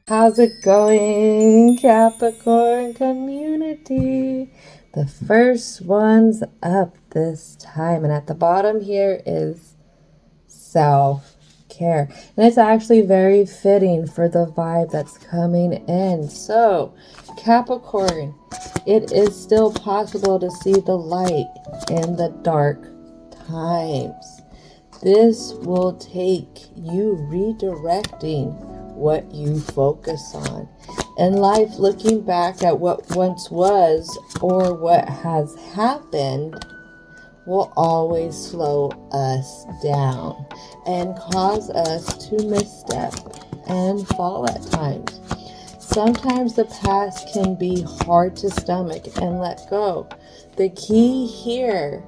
How's it going, Capricorn community? The first one's up this time, and at the bottom here is self-care. And it's actually very fitting for the vibe that's coming in. So, Capricorn, it is still possible to see the light in the dark times. This will take you redirecting what you focus on. In life, looking back at what once was or what has happened will always slow us down and cause us to misstep and fall at times. Sometimes the past can be hard to stomach and let go. The key here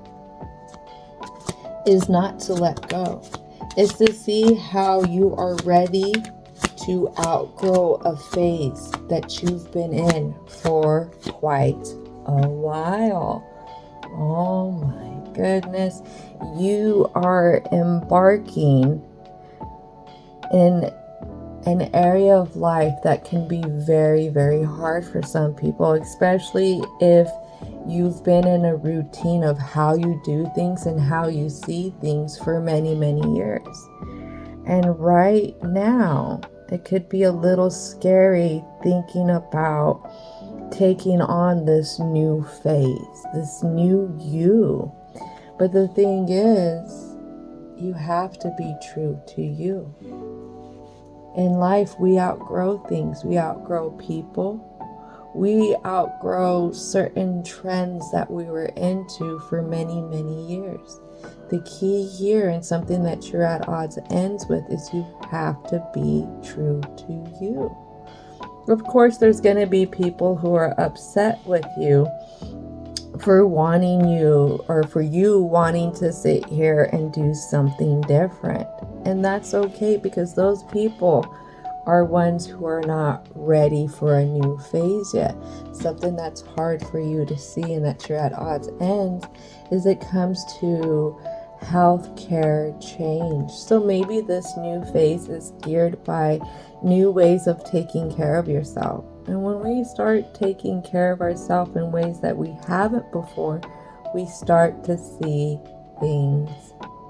is not to let go. It's to see how you are ready to outgrow a phase that you've been in for quite a while. Oh my goodness. You are embarking in an area of life that can be very, very hard for some people, especially if you've been in a routine of how you do things and how you see things for many, many years. And right now, it could be a little scary thinking about taking on this new phase, this new you. But the thing is, you have to be true to you. In life, we outgrow things. We outgrow people. We outgrow certain trends that we were into for many, many years. The key here, and something that you're at odds ends with, is you have to be true to you. Of course, there's going to be people who are upset with you for wanting you, or for you wanting to sit here and do something different. And that's okay, because those people are ones who are not ready for a new phase yet. Something that's hard for you to see and that you're at odds ends is it comes to healthcare change. So maybe this new phase is geared by new ways of taking care of yourself. And when we start taking care of ourselves in ways that we haven't before, we start to see things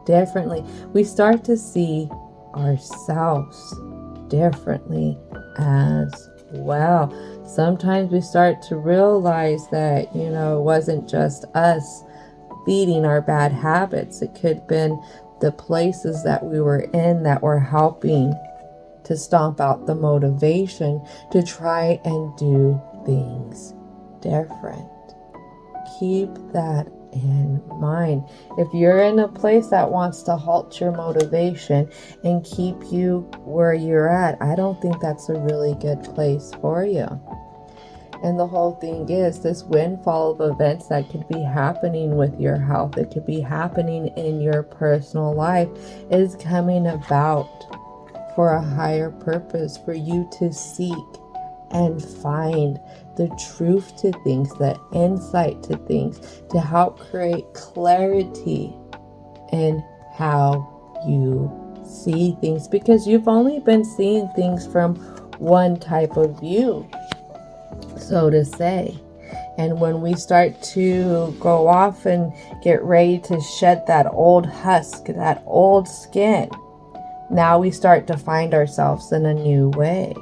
differently. We start to see ourselves differently as well. Sometimes we start to realize that, it wasn't just us feeding our bad habits. It could have been the places that we were in that were helping to stomp out the motivation to try and do things different. Keep that in mind. If you're in a place that wants to halt your motivation and keep you where you're at, I don't think that's a really good place for you. And the whole thing is, this windfall of events that could be happening with your health, it could be happening in your personal life, is coming about for a higher purpose, for you to seek and find the truth to things, the insight to things, to help create clarity in how you see things, because you've only been seeing things from one type of view, so to say. And when we start to go off and get ready to shed that old husk, that old skin, now we start to find ourselves in a new way.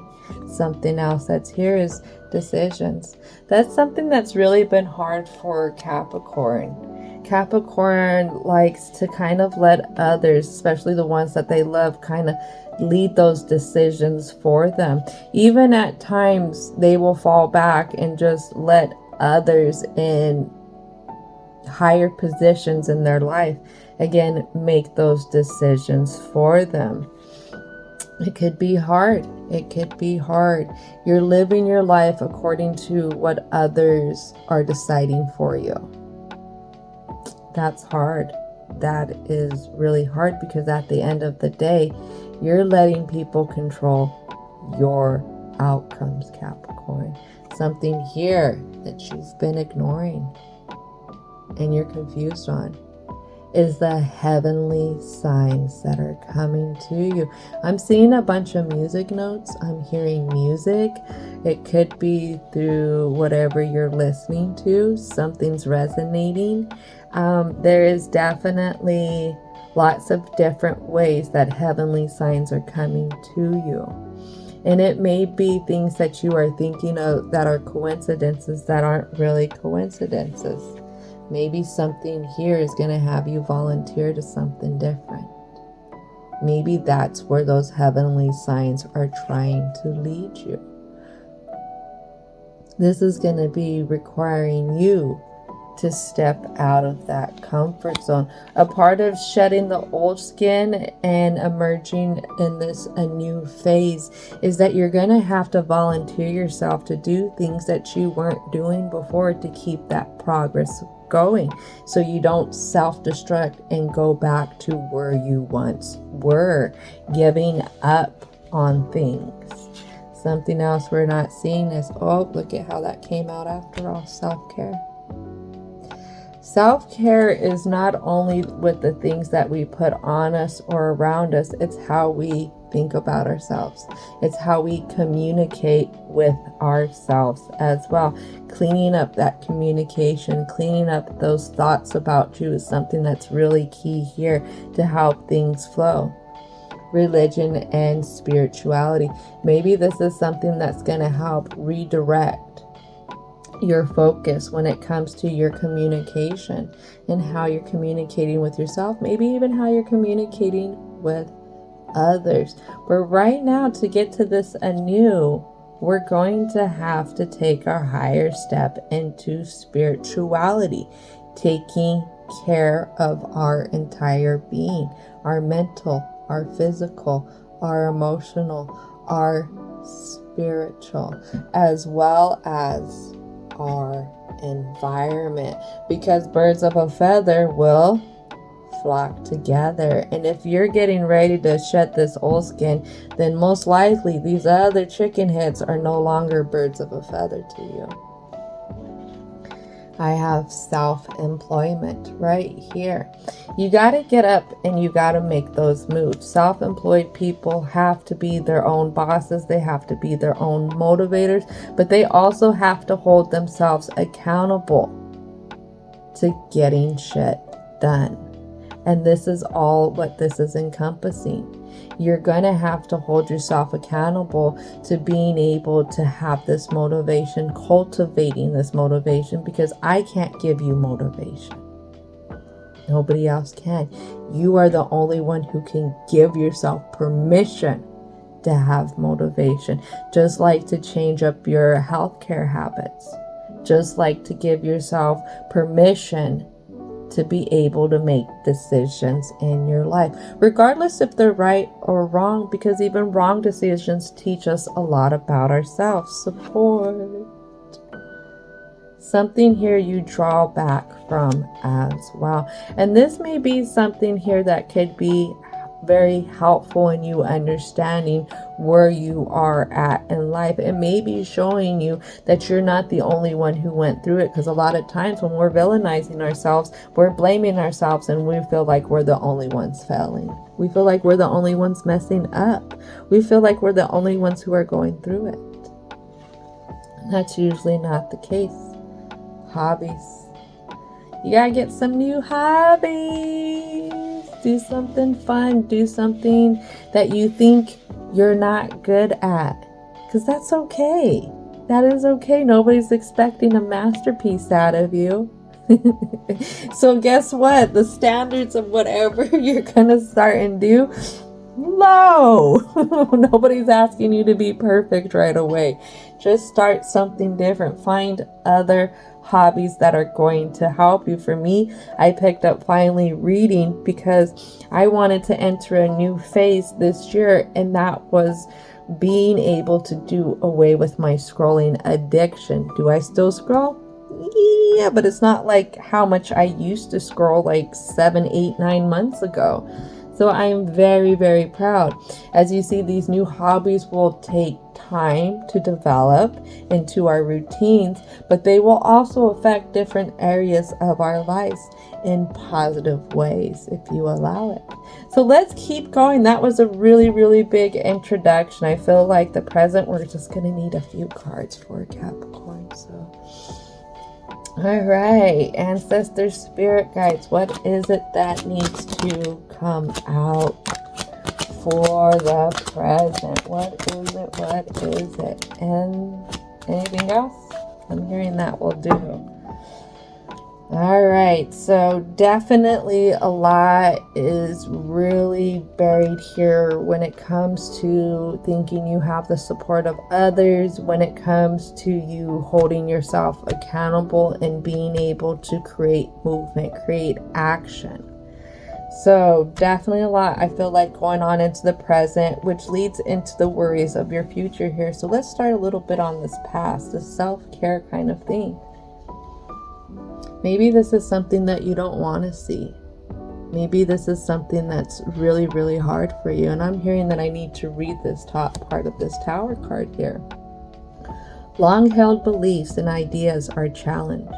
Something else that's here is decisions. That's something that's really been hard for Capricorn. Capricorn likes to kind of let others, especially the ones that they love, kind of lead those decisions for them. Even at times, they will fall back and just let others in higher positions in their life, again, make those decisions for them. It could be hard. It could be hard. You're living your life according to what others are deciding for you. That's hard. That is really hard, because at the end of the day, you're letting people control your outcomes, Capricorn. Something here that you've been ignoring and you're confused on. is the heavenly signs that are coming to you. I'm seeing a bunch of music notes. I'm hearing music. It could be through whatever you're listening to. Something's resonating. There is definitely lots of different ways that heavenly signs are coming to you. And it may be things that you are thinking of that are coincidences that aren't really coincidences. Maybe something here is going to have you volunteer to something different. Maybe that's where those heavenly signs are trying to lead you. This is going to be requiring you to step out of that comfort zone. A part of shedding the old skin and emerging in a new phase is that you're going to have to volunteer yourself to do things that you weren't doing before to keep that progress going, so you don't self-destruct and go back to where you once were, giving up on things. Something else we're not seeing is, oh, look at how that came out after all, self-care. Self-care is not only with the things that we put on us or around us, it's how we think about ourselves. It's how we communicate with ourselves as well. Cleaning up that communication, cleaning up those thoughts about you is something that's really key here to help things flow. Religion and spirituality. Maybe this is something that's going to help redirect your focus when it comes to your communication and how you're communicating with yourself, maybe even how you're communicating with others. But right now, to get to this anew, we're going to have to take our higher step into spirituality, taking care of our entire being, our mental, our physical, our emotional, our spiritual, as well as our environment, because birds of a feather will flock together. And if you're getting ready to shed this old skin, then most likely these other chicken heads are no longer birds of a feather to you. I have self-employment right here. You got to get up and you got to make those moves. Self-employed people have to be their own bosses. They have to be their own motivators, but they also have to hold themselves accountable to getting shit done. And this is all what this is encompassing. You're going to have to hold yourself accountable to being able to have this motivation, cultivating this motivation, because I can't give you motivation. Nobody else can. You are the only one who can give yourself permission to have motivation. Just like to change up your healthcare habits. Just like to give yourself permission to be able to make decisions in your life, regardless if they're right or wrong, because even wrong decisions teach us a lot about ourselves. Support. Something here you draw back from as well. And this may be something here that could be very helpful in you understanding where you are at in life. It may be showing you that you're not the only one who went through it, because a lot of times when we're villainizing ourselves, we're blaming ourselves and we feel like we're the only ones failing. We feel like we're the only ones messing up. We feel like we're the only ones who are going through it. And that's usually not the case. Hobbies. You gotta get some new hobbies. Do something fun. Do something that you think you're not good at. Because that's okay. That is okay. Nobody's expecting a masterpiece out of you. So guess what? The standards of whatever you're going to start and do, low. Nobody's asking you to be perfect right away. Just start something different. Find other hobbies that are going to help you. For me, I picked up finally reading because I wanted to enter a new phase this year, and that was being able to do away with my scrolling addiction. Do I still scroll? Yeah, but it's not like how much I used to scroll like 7, 8, 9 months ago. So I am very, very proud. As you see, these new hobbies will take time to develop into our routines, but they will also affect different areas of our lives in positive ways if you allow it. So let's keep going. That was a really, really big introduction. I feel like the present, we're just going to need a few cards for Capricorn. So, all right, ancestors, spirit guides, what is it that needs to come out for the present? What is it? What is it? And anything else? I'm hearing that will do. All right, so definitely a lot is really buried here when it comes to thinking you have the support of others, when it comes to you holding yourself accountable and being able to create movement, create action. So definitely a lot, I feel like, going on into the present, which leads into the worries of your future here. So let's start a little bit on this past, this self-care kind of thing. Maybe this is something that you don't want to see. Maybe this is something that's really, really hard for you. And I'm hearing that I need to read this top part of this Tower card here. Long-held beliefs and ideas are challenged.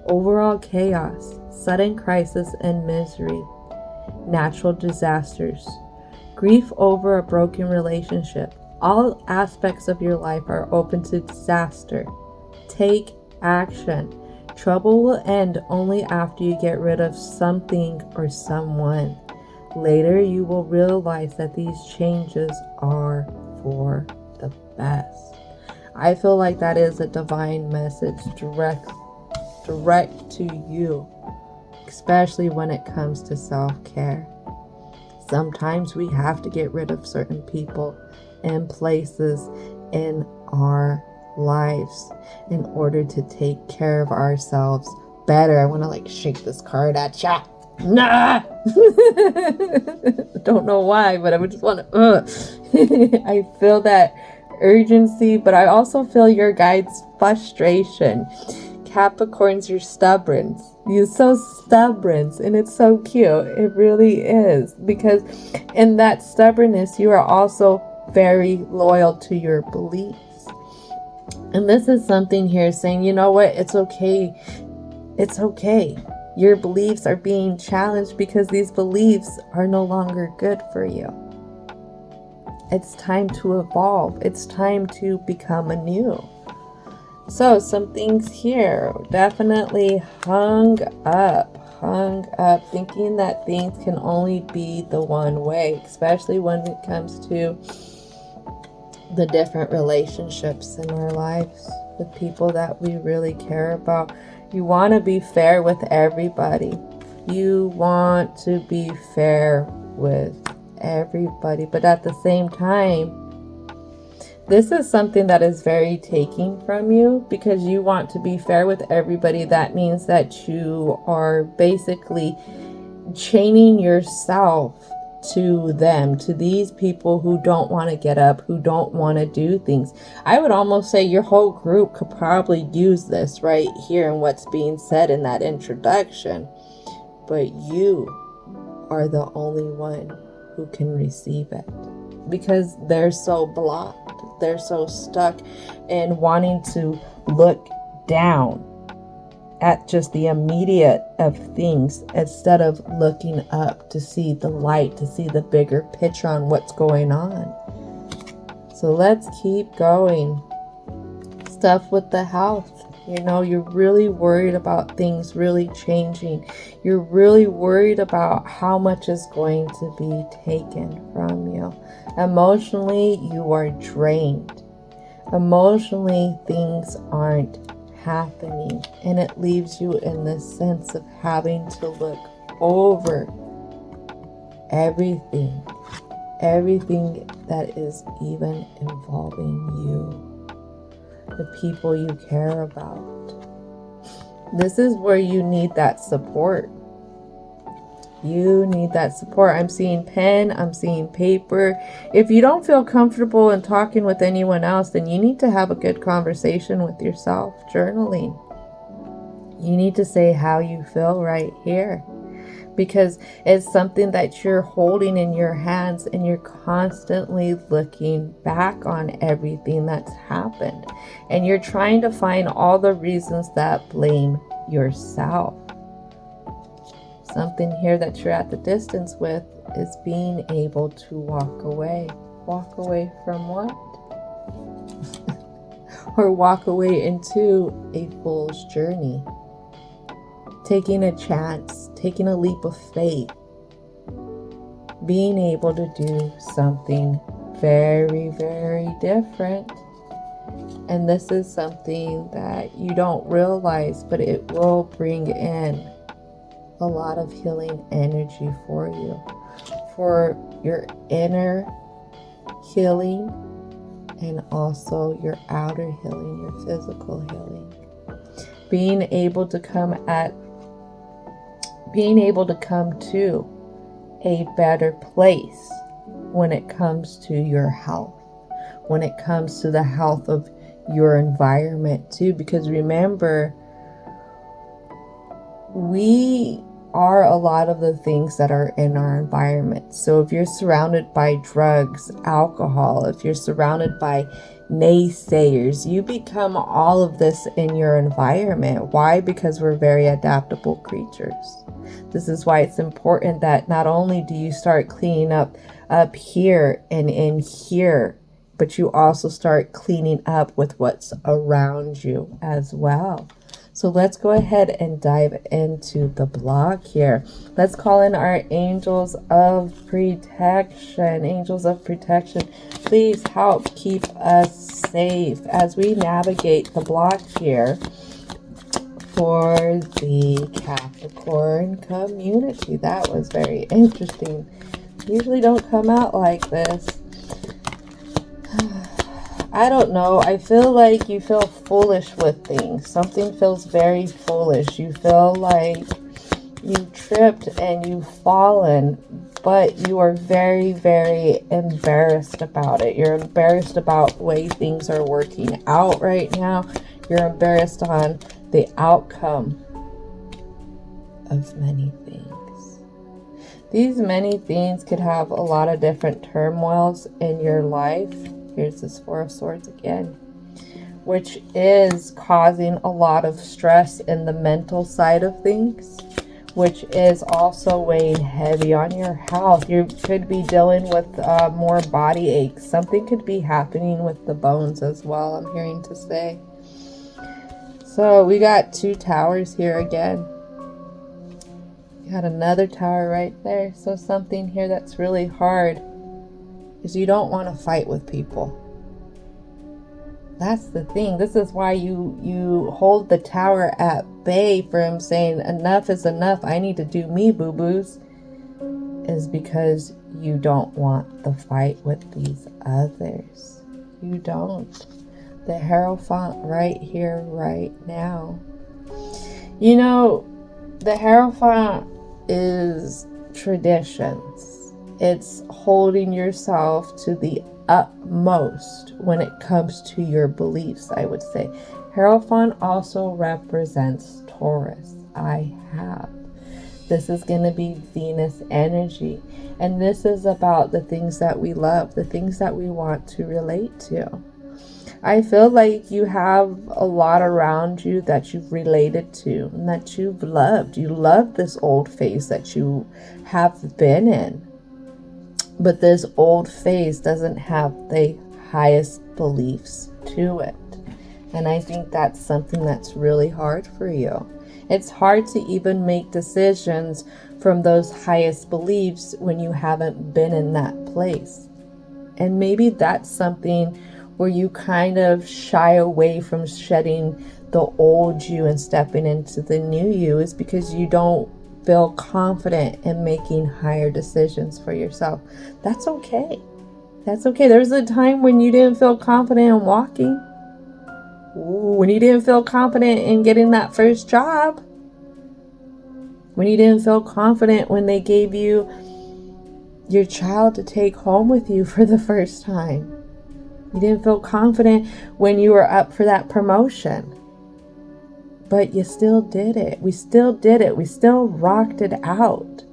Overall chaos, sudden crisis and misery, natural disasters, grief over a broken relationship. All aspects of your life are open to disaster. Take action. Trouble will end only after you get rid of something or someone. Later, you will realize that these changes are for the best. I feel like that is a divine message direct to you, especially when it comes to self-care. Sometimes we have to get rid of certain people and places in our lives in order to take care of ourselves better. I want to shake this card at ya. Nah! Don't know why, but I would just want to I feel that urgency, but I also feel your guide's frustration. Capricorns, you're stubborn. You're so stubborn, and it's so cute. It really is, because in that stubbornness, you are also very loyal to your beliefs. And this is something here saying, you know what, it's okay. It's okay. Your beliefs are being challenged because these beliefs are no longer good for you. It's time to evolve. It's time to become anew. So some things here, definitely hung up, thinking that things can only be the one way, especially when it comes to the different relationships in our lives with people that we really care about. You want to be fair with everybody. You want to be fair with everybody, but at the same time, this is something that is very taking from you, because you want to be fair with everybody. That means that you are basically chaining yourself to them, to these people who don't want to get up, who don't want to do things. I would almost say your whole group could probably use this right here in what's being said in that introduction, but you are the only one who can receive it, because they're so blocked, they're so stuck in wanting to look down at just the immediate of things instead of looking up to see the light, to see the bigger picture on what's going on. So let's keep going. Stuff with the health. You're really worried about things really changing. You're really worried about how much is going to be taken from you. Emotionally, you are drained. Emotionally, things aren't happening, and it leaves you in this sense of having to look over everything that is even involving you, the people you care about. This is where you need that support. You need that support. I'm seeing pen, I'm seeing paper. If you don't feel comfortable in talking with anyone else, then you need to have a good conversation with yourself, journaling. You need to say how you feel right here, because it's something that you're holding in your hands and you're constantly looking back on everything that's happened. And you're trying to find all the reasons that blame yourself. Something here that you're at the distance with is being able to walk away. Walk away from what? Or walk away into a fool's journey. Taking a chance, taking a leap of faith. Being able to do something very, very different. And this is something that you don't realize, but it will bring in a lot of healing energy for you. For your inner healing and also your outer healing, your physical healing. Being able to come to a better place when it comes to your health, when it comes to the health of your environment too, because remember, we are a lot of the things that are in our environment. So if you're surrounded by drugs, alcohol, if you're surrounded by naysayers, you become all of this in your environment. Why? Because we're very adaptable creatures. This is why it's important that not only do you start cleaning up here and in here, but you also start cleaning up with what's around you as well. So let's go ahead and dive into the block here. Let's call in our angels of protection. Angels of protection, please help keep us safe as we navigate the block here for the Capricorn community. That was very interesting. Usually don't come out like this. I don't know. I feel like you feel foolish with things. Something feels very foolish. You feel like you tripped and you've fallen, but you are very, very embarrassed about it. You're embarrassed about the way things are working out right now. You're embarrassed on the outcome of many things. These many things could have a lot of different turmoils in your life. Here's this Four of Swords again, which is causing a lot of stress in the mental side of things, which is also weighing heavy on your health. You could be dealing with more body aches. Something could be happening with the bones as well, I'm hearing to say. So we got 2 towers here again. You got another tower right there. So something here that's really hard is you don't want to fight with people. That's the thing. This is why you hold the tower at bay from saying enough is enough. I need to do me, boo-boos. Is because you don't want the fight with these others. You don't. The Hierophant right here, right now. You know, the Hierophant is traditions. It's holding yourself to the utmost when it comes to your beliefs, I would say. Hierophant also represents Taurus. I have. This is going to be Venus energy. And this is about the things that we love, the things that we want to relate to. I feel like you have a lot around you that you've related to and that you've loved. You love this old phase that you have been in. But this old phase doesn't have the highest beliefs to it. And I think that's something that's really hard for you. It's hard to even make decisions from those highest beliefs when you haven't been in that place. And maybe that's something where you kind of shy away from shedding the old you and stepping into the new you, is because you don't feel confident in making higher decisions for yourself. That's okay. That's okay. There was a time when you didn't feel confident in walking. When you didn't feel confident in getting that first job. When you didn't feel confident when they gave you your child to take home with you for the first time. You didn't feel confident when you were up for that promotion. But you still did it. We still did it. We still rocked it out.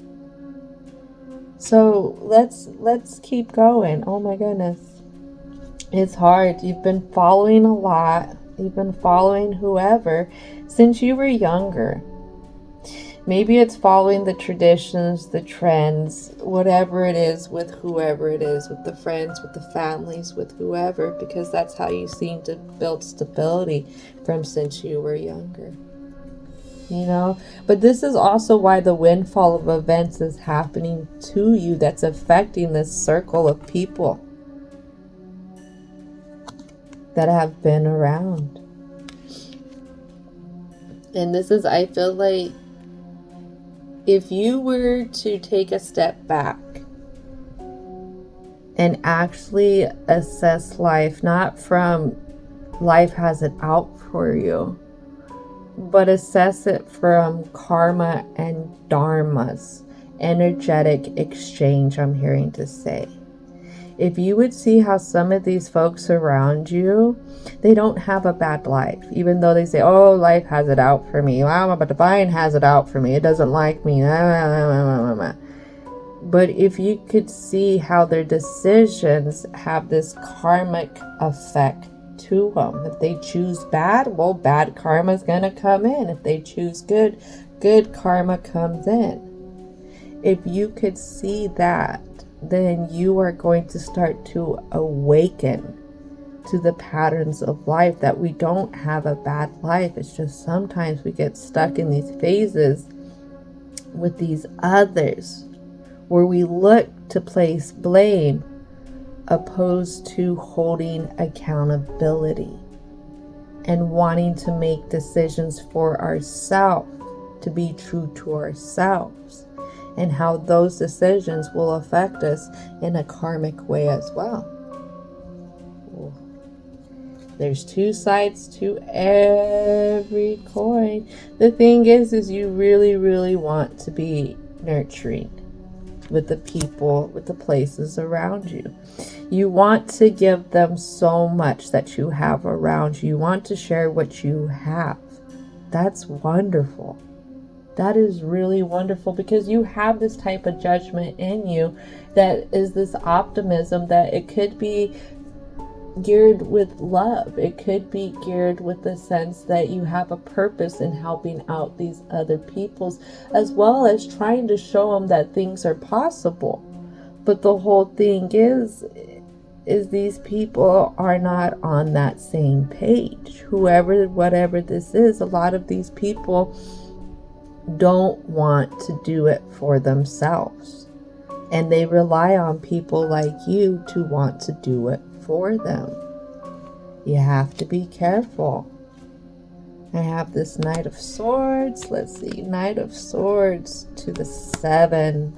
So let's keep going. Oh my goodness. It's hard. You've been following a lot. You've been following whoever since you were younger. Maybe it's following the traditions, the trends, whatever it is, with whoever it is, with the friends, with the families, with whoever, because that's how you seem to build stability from since you were younger. You know, but this is also why the windfall of events is happening to you, that's affecting this circle of people that have been around. And this is, I feel like, if you were to take a step back and actually assess life, not from life has it out for you, but assess it from karma and dharma's energetic exchange, I'm hearing to say. If you would see how some of these folks around you, they don't have a bad life, even though they say, oh, life has it out for me. Wow, but divine has it out for me. It doesn't like me. But if you could see how their decisions have this karmic effect to them. If they choose bad, well, bad karma is going to come in. If they choose good, good karma comes in. If you could see that, then you are going to start to awaken to the patterns of life, that we don't have a bad life. It's just sometimes we get stuck in these phases with these others where we look to place blame opposed to holding accountability and wanting to make decisions for ourselves, to be true to ourselves, and how those decisions will affect us in a karmic way as well. There's two sides to every coin. The thing is you really, really want to be nurturing with the people, with the places around you. You want to give them so much that you have around you. You want to share what you have. That's wonderful. That is really wonderful, because you have this type of judgment in you that is this optimism that it could be geared with love. It could be geared with the sense that you have a purpose in helping out these other peoples, as well as trying to show them that things are possible. But the whole thing is these people are not on that same page. Whoever, whatever this is, a lot of these people don't want to do it for themselves, and they rely on people like you to want to do it for them. You have to be careful. I have this Knight of Swords. Let's see, Knight of Swords to the 7.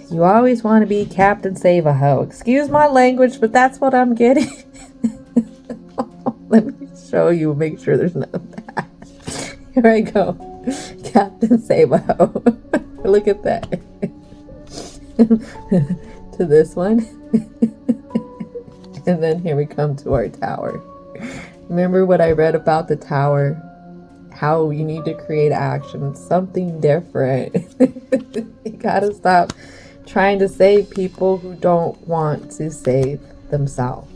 You always want to be Captain Save-A-Ho. Excuse my language, but that's what I'm getting. Let me show you, make sure there's none of that. Here I go. Captain Save-A-Ho. Look at that. To this one. And then here we come to our tower. Remember what I read about the tower? How you need to create action, something different. You gotta stop trying to save people who don't want to save themselves.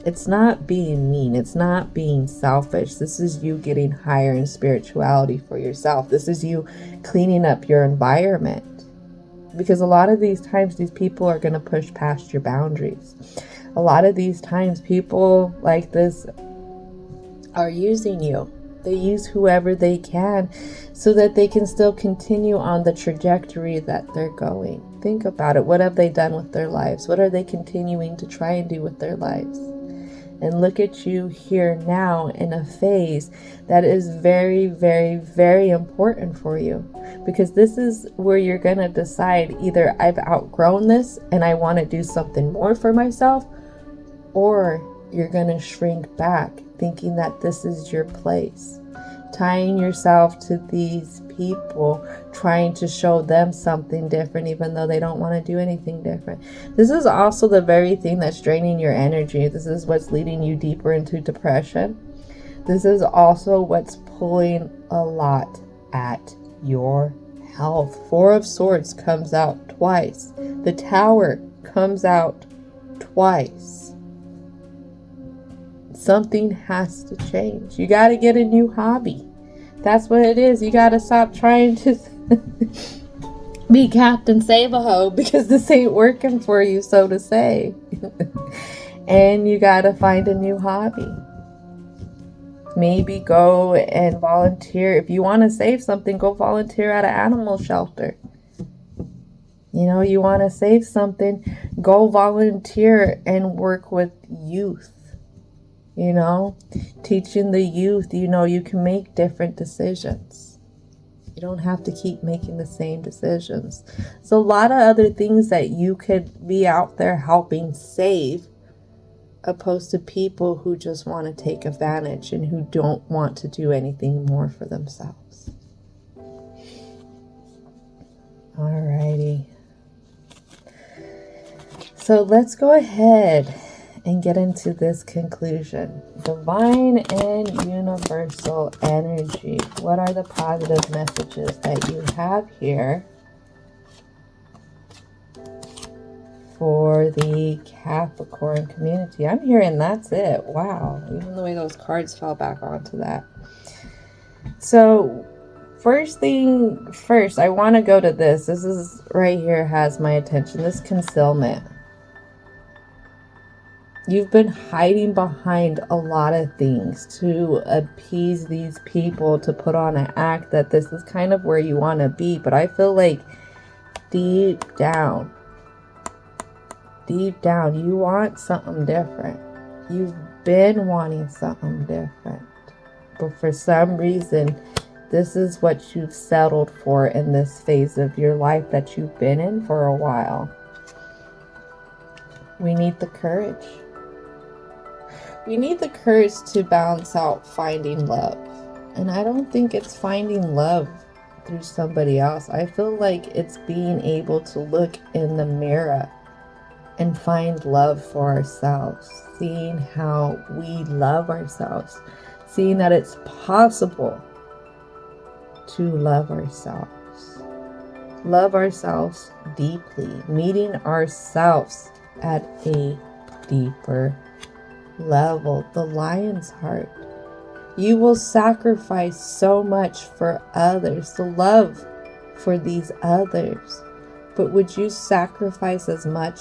It's not being mean. It's not being selfish. This is you getting higher in spirituality for yourself. This is you cleaning up your environment. Because a lot of these times, these people are going to push past your boundaries. A lot of these times, people like this are using you. They use whoever they can so that they can still continue on the trajectory that they're going. Think about it. What have they done with their lives? What are they continuing to try and do with their lives? And look at you here now in a phase that is very, very, very important for you. Because this is where you're going to decide, either I've outgrown this and I want to do something more for myself, or you're going to shrink back thinking that this is your place. Tying yourself to these people, trying to show them something different even though they don't want to do anything different. This is also the very thing that's draining your energy. This is what's leading you deeper into depression. This is also what's pulling a lot at your health. Four of Swords comes out twice. The Tower comes out twice. Something has to change. You got to get a new hobby. That's what it is. You got to stop trying to be Captain Save-A-Ho, because this ain't working for you, so to say. And you got to find a new hobby. Maybe go and volunteer. If you want to save something, go volunteer at an animal shelter. You know, you want to save something, go volunteer and work with youth. You know, teaching the youth, you know, you can make different decisions. You don't have to keep making the same decisions. So a lot of other things that you could be out there helping save, opposed to people who just want to take advantage and who don't want to do anything more for themselves. Alrighty. So let's go ahead and get into this conclusion. Divine and universal energy. What are the positive messages that you have here for the Capricorn community? I'm hearing that's it. Wow. Even the way those cards fell back onto that. So first thing first, I want to go to this. This is right here, has my attention. This concealment. You've been hiding behind a lot of things to appease these people, to put on an act that this is kind of where you want to be. But I feel like deep down, you want something different. You've been wanting something different. But for some reason, this is what you've settled for in this phase of your life that you've been in for a while. We need the courage. We need the courage to balance out finding love. And I don't think it's finding love through somebody else. I feel like it's being able to look in the mirror and find love for ourselves. Seeing how we love ourselves. Seeing that it's possible to love ourselves. Love ourselves deeply. Meeting ourselves at a deeper level. The lion's heart. You will sacrifice so much for others, the love for these others. But would you sacrifice as much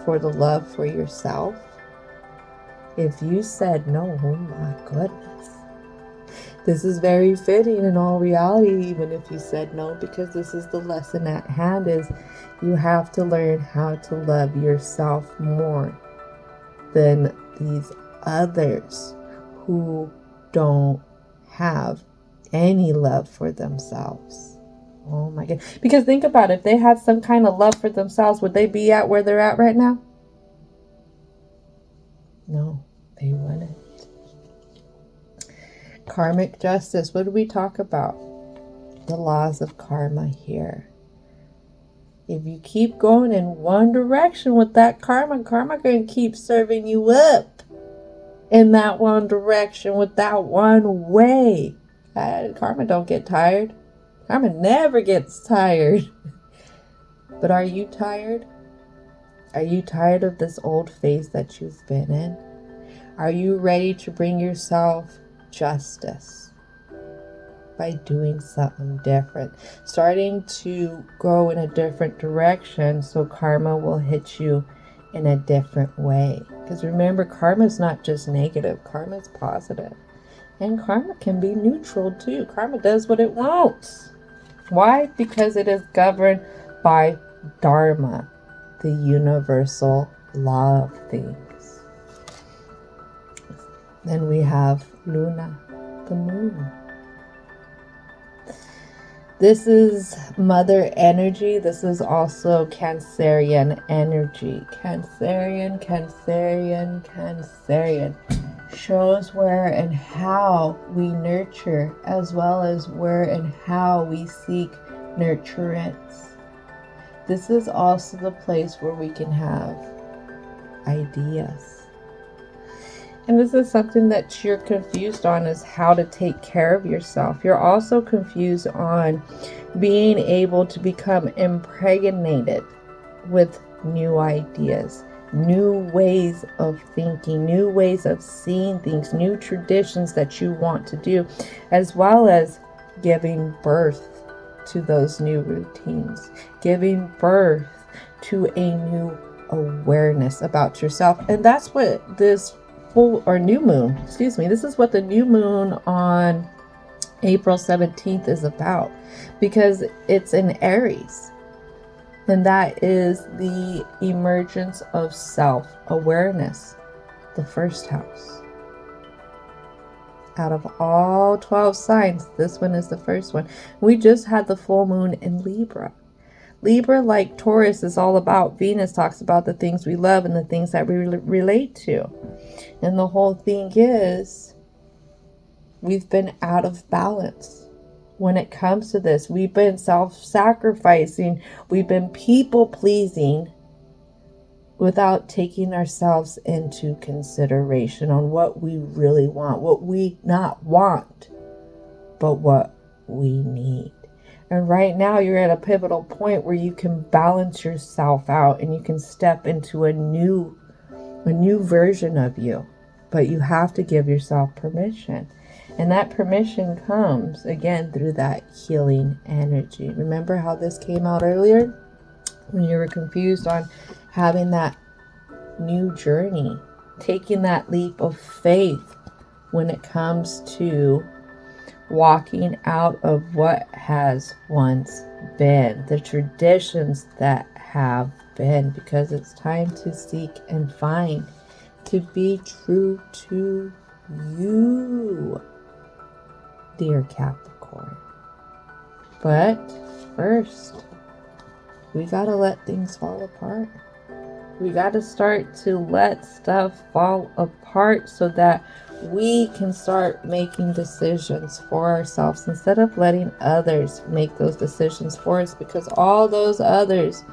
for the love for yourself? If you said no, oh my goodness. This is very fitting in all reality, even if you said no, because this is the lesson at hand, is you have to learn how to love yourself more than these others who don't have any love for themselves. Oh my God. Because think about it. If they had some kind of love for themselves, would they be at where they're at right now? No, they wouldn't. Karmic justice. What do we talk about? The laws of karma here. If you keep going in one direction with that karma going to keep serving you up in that one direction with that one way. Karma don't get tired. Karma never gets tired. But are you tired? Are you tired of this old phase that you've been in? Are you ready to bring yourself justice by doing something different? Starting to go in a different direction so karma will hit you in a different way. Because remember, karma is not just negative. Karma is positive. And karma can be neutral too. Karma does what it wants. Why? Because it is governed by Dharma, the universal law of things. Then we have Luna, the moon. This is mother energy. This is also Cancerian energy. Cancerian. Shows where and how we nurture, as well as where and how we seek nurturance. This is also the place where we can have ideas. And this is something that you're confused on, is how to take care of yourself. You're also confused on being able to become impregnated with new ideas, new ways of thinking, new ways of seeing things, new traditions that you want to do, as well as giving birth to those new routines, giving birth to a new awareness about yourself. And that's what this full or new moon, this is what the new moon on April 17th is about, because it's in Aries. And that is the emergence of self-awareness, the first house. Out of all 12 signs, this one is the first one. We just had the full moon in Libra. Libra, like Taurus, is all about, Venus talks about the things we love and the things that we relate to. And the whole thing is, we've been out of balance when it comes to this. We've been self-sacrificing. We've been people-pleasing without taking ourselves into consideration on what we really want, what we not want, but what we need. And right now you're at a pivotal point where you can balance yourself out and you can step into a new version of you. But you have to give yourself permission. And that permission comes, again, through that healing energy. Remember how this came out earlier? When you were confused on having that new journey, taking that leap of faith when it comes to walking out of what has once been, the traditions that have been, because it's time to seek and find, to be true to you, dear Capricorn. But first, we gotta let things fall apart. We gotta start to let stuff fall apart so that we can start making decisions for ourselves instead of letting others make those decisions for us, because all those others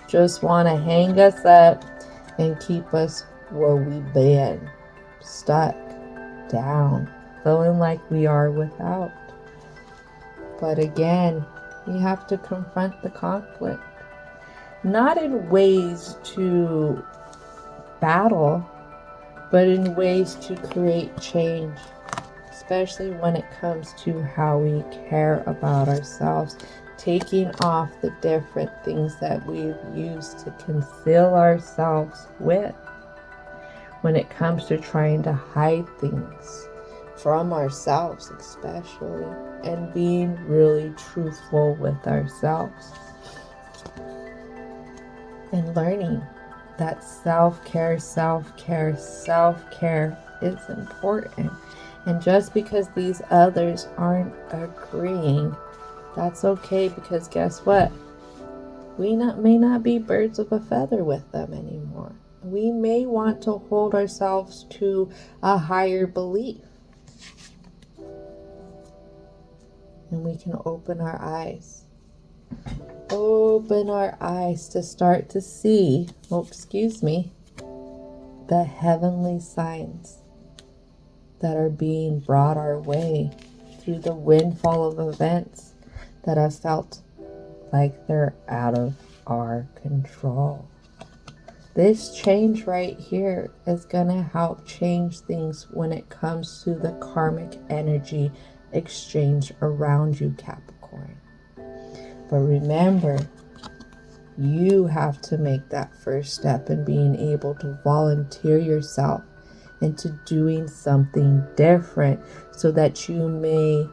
just want to hang us up and keep us where we've been, stuck, down, feeling like we are without. But again, we have to confront the conflict, not in ways to battle, but in ways to create change, especially when it comes to how we care about ourselves, taking off the different things that we've used to conceal ourselves with, when it comes to trying to hide things from ourselves especially, and being really truthful with ourselves. And learning that self-care is important. And just because these others aren't agreeing, that's okay, because guess what? We may not be birds of a feather with them anymore. We may want to hold ourselves to a higher belief. And we can open our eyes. Open our eyes to start to see, the heavenly signs that are being brought our way through the windfall of events that have felt like they're out of our control. This change right here is going to help change things when it comes to the karmic energy exchange around you, Capricorn. But remember, you have to make that first step in being able to volunteer yourself into doing something different so that you may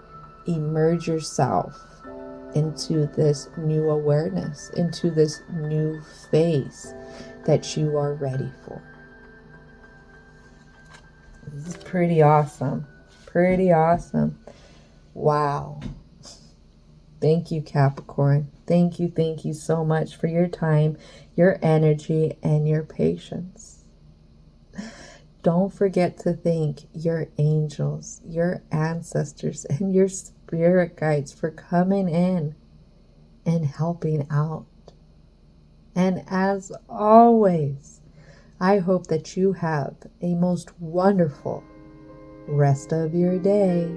emerge yourself into this new awareness, into this new phase that you are ready for. This is pretty awesome. Pretty awesome. Wow. Thank you, Capricorn. Thank you so much for your time, your energy, and your patience. Don't forget to thank your angels, your ancestors, and your spirit guides for coming in and helping out. And as always, I hope that you have a most wonderful rest of your day.